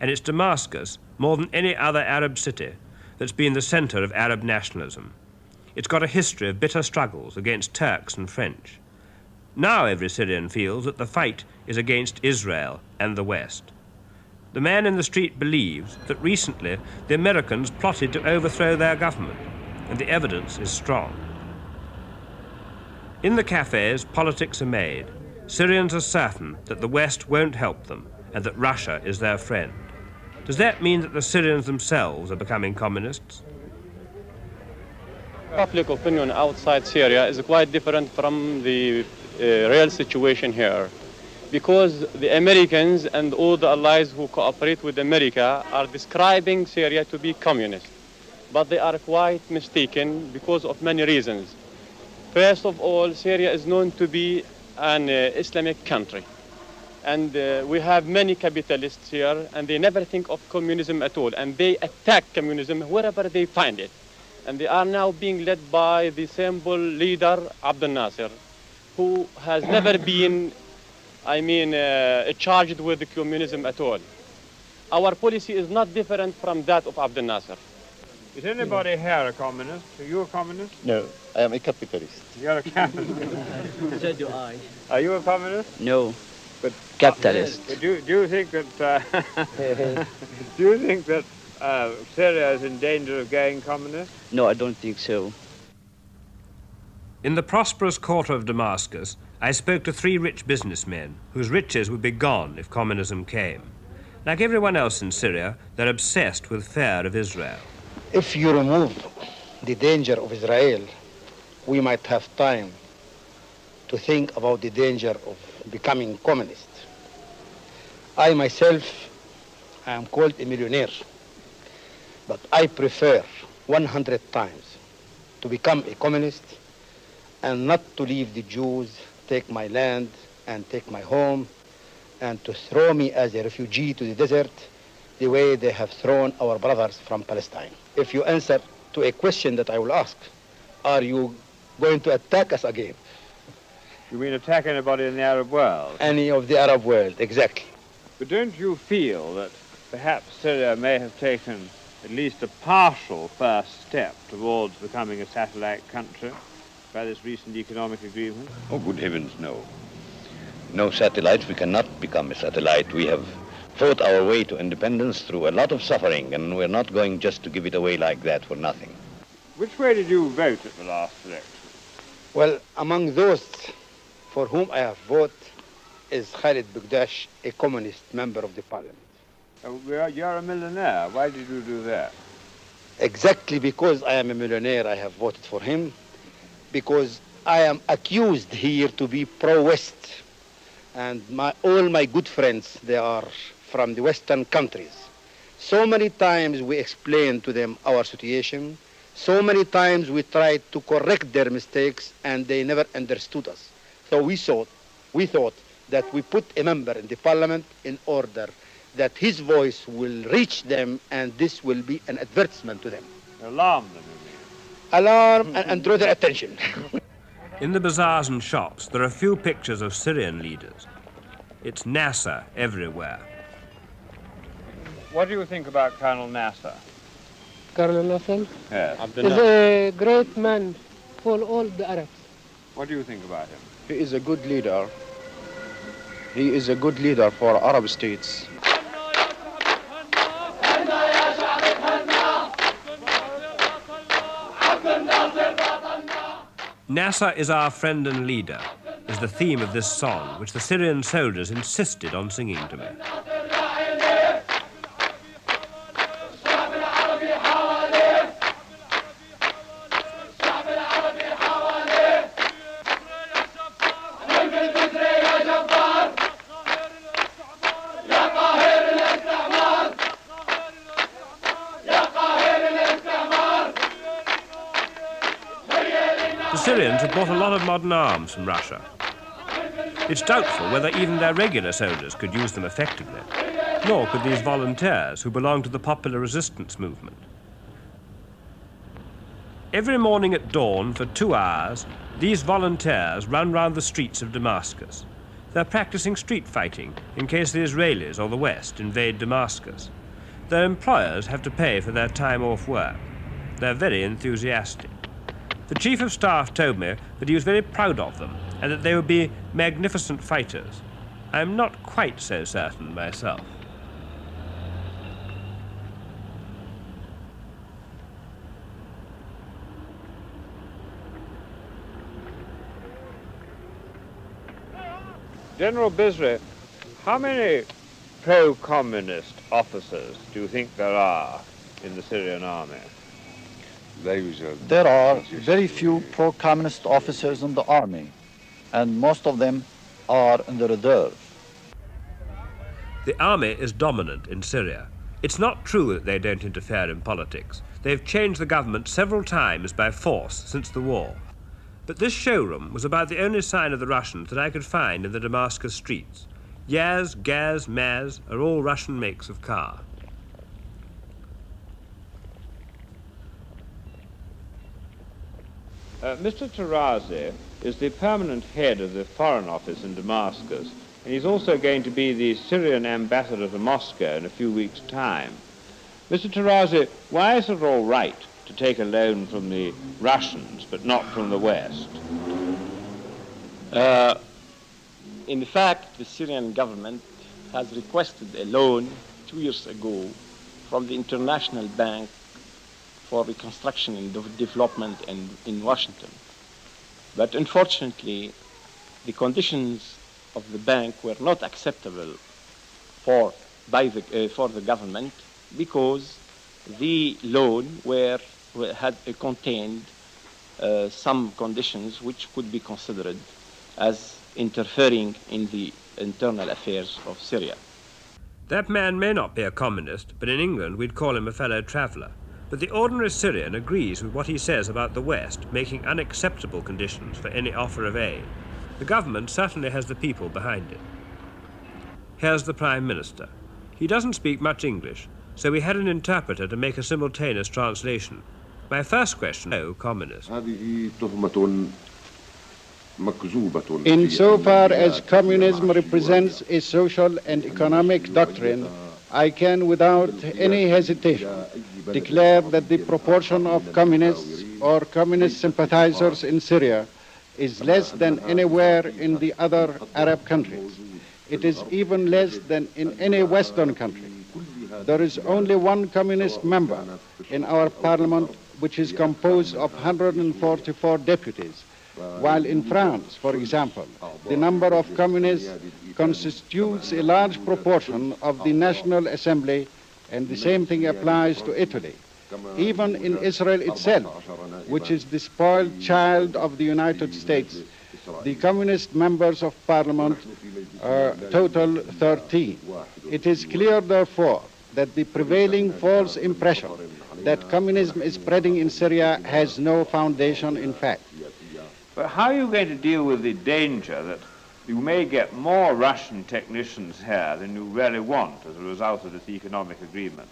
and it's Damascus, more than any other Arab city, that's been the centre of Arab nationalism. It's got a history of bitter struggles against Turks and French. Now every Syrian feels that the fight is against Israel and the West. The man in the street believes that recently the Americans plotted to overthrow their government, and the evidence is strong. In the cafes, politics are made. Syrians are certain that the West won't help them and that Russia is their friend. Does that mean that the Syrians themselves are becoming communists? Public opinion outside Syria is quite different from the real situation here, because the Americans and all the allies who cooperate with America are describing Syria to be communist. But they are quite mistaken because of many reasons. First of all, Syria is known to be an Islamic country. And we have many capitalists here, and they never think of communism at all. And they attack communism wherever they find it. And they are now being led by the symbol leader, Abdel Nasser, who has never been, charged with communism at all. Our policy is not different from that of Abdel Nasser. Is anybody here a communist? Are you a communist? No, I am a capitalist. You're a capitalist. So do I. Are you a communist? No. But Capitalist. Do you think that do you think that Syria is in danger of going communist? No, I don't think so. In the prosperous quarter of Damascus, I spoke to 3 rich businessmen whose riches would be gone if communism came. Like everyone else in Syria, they're obsessed with fear of Israel. If you remove the danger of Israel, we might have time to think about the danger of becoming communist. I myself am called a millionaire, but I prefer 100 times to become a communist and not to leave the Jews take my land and take my home and to throw me as a refugee to the desert the way they have thrown our brothers from Palestine. If you answer to a question that I will ask, are you going to attack us again? You mean attack anybody in the Arab world? Any of the Arab world, exactly. But don't you feel that perhaps Syria may have taken at least a partial first step towards becoming a satellite country by this recent economic agreement? Oh, good heavens, no. No satellites. We cannot become a satellite. We have fought our way to independence through a lot of suffering, and we're not going just to give it away like that for nothing. Which way did you vote at the last election? Well, among those for whom I have voted is Khalid Bugdash, a communist member of the parliament. You're a millionaire. Why did you do that? Exactly because I am a millionaire, I have voted for him, because I am accused here to be pro-West. And all my good friends, they are from the Western countries. So many times we explained to them our situation. So many times we tried to correct their mistakes, and they never understood us. So we thought that we put a member in the parliament in order that his voice will reach them, and this will be an advertisement to them. Alarm them, you mean? Alarm and draw their attention. In the bazaars and shops, there are few pictures of Syrian leaders. It's Nasser everywhere. What do you think about Colonel Nasser? Colonel Nasser Yes. is a great man for all the Arabs. What do you think about him? He is a good leader. He is a good leader for Arab states. Nasser is our friend and leader, is the theme of this song, which the Syrian soldiers insisted on singing to me. The Syrians have bought a lot of modern arms from Russia. It's doubtful whether even their regular soldiers could use them effectively, nor could these volunteers who belong to the popular resistance movement. Every morning at dawn for 2 hours, these volunteers run round the streets of Damascus. They're practicing street fighting in case the Israelis or the West invade Damascus. Their employers have to pay for their time off work. They're very enthusiastic. The Chief of Staff told me that he was very proud of them and that they would be magnificent fighters. I'm not quite so certain myself. General Bisri, how many pro-communist officers do you think there are in the Syrian army? There are very few pro-communist officers in the army, and most of them are in the reserve. The army is dominant in Syria. It's not true that they don't interfere in politics. They've changed the government several times by force since the war. But this showroom was about the only sign of the Russians that I could find in the Damascus streets. Yaz, Gaz, Maz are all Russian makes of car. Mr. Tarazi is the permanent head of the Foreign Office in Damascus, and he's also going to be the Syrian ambassador to Moscow in a few weeks' time. Mr. Tarazi, why is it all right to take a loan from the Russians but not from the West? In fact, the Syrian government has requested a loan 2 years ago from the International Bank for Reconstruction and Development in Washington. But unfortunately, the conditions of the bank were not acceptable for the government because the loan had contained some conditions which could be considered as interfering in the internal affairs of Syria. That man may not be a communist, but in England we'd call him a fellow traveller. But the ordinary Syrian agrees with what he says about the West making unacceptable conditions for any offer of aid. The government certainly has the people behind it. Here's the Prime Minister. He doesn't speak much English, so we had an interpreter to make a simultaneous translation. My first question, no communist. Insofar as communism represents a social and economic doctrine, I can without any hesitation declare that the proportion of communists or communist sympathizers in Syria is less than anywhere in the other Arab countries. It is even less than in any Western country. There is only one communist member in our parliament, which is composed of 144 deputies, while in France, for example, the number of communists constitutes a large proportion of the National Assembly, and the same thing applies to Italy. Even in Israel itself, which is the spoiled child of the United States, the communist members of parliament total 13. It is clear, therefore, that the prevailing false impression that communism is spreading in Syria has no foundation in fact. But how are you going to deal with the danger that you may get more Russian technicians here than you really want as a result of this economic agreement?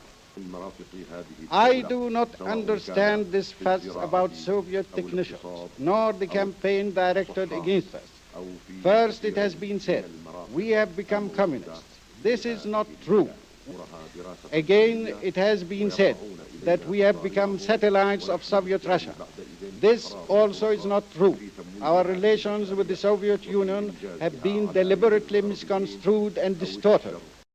I do not understand this fuss about Soviet technicians, nor the campaign directed against us. First, it has been said, we have become communists. This is not true. Again, it has been said that we have become satellites of Soviet Russia. This also is not true. Our relations with the Soviet Union have been deliberately misconstrued and distorted.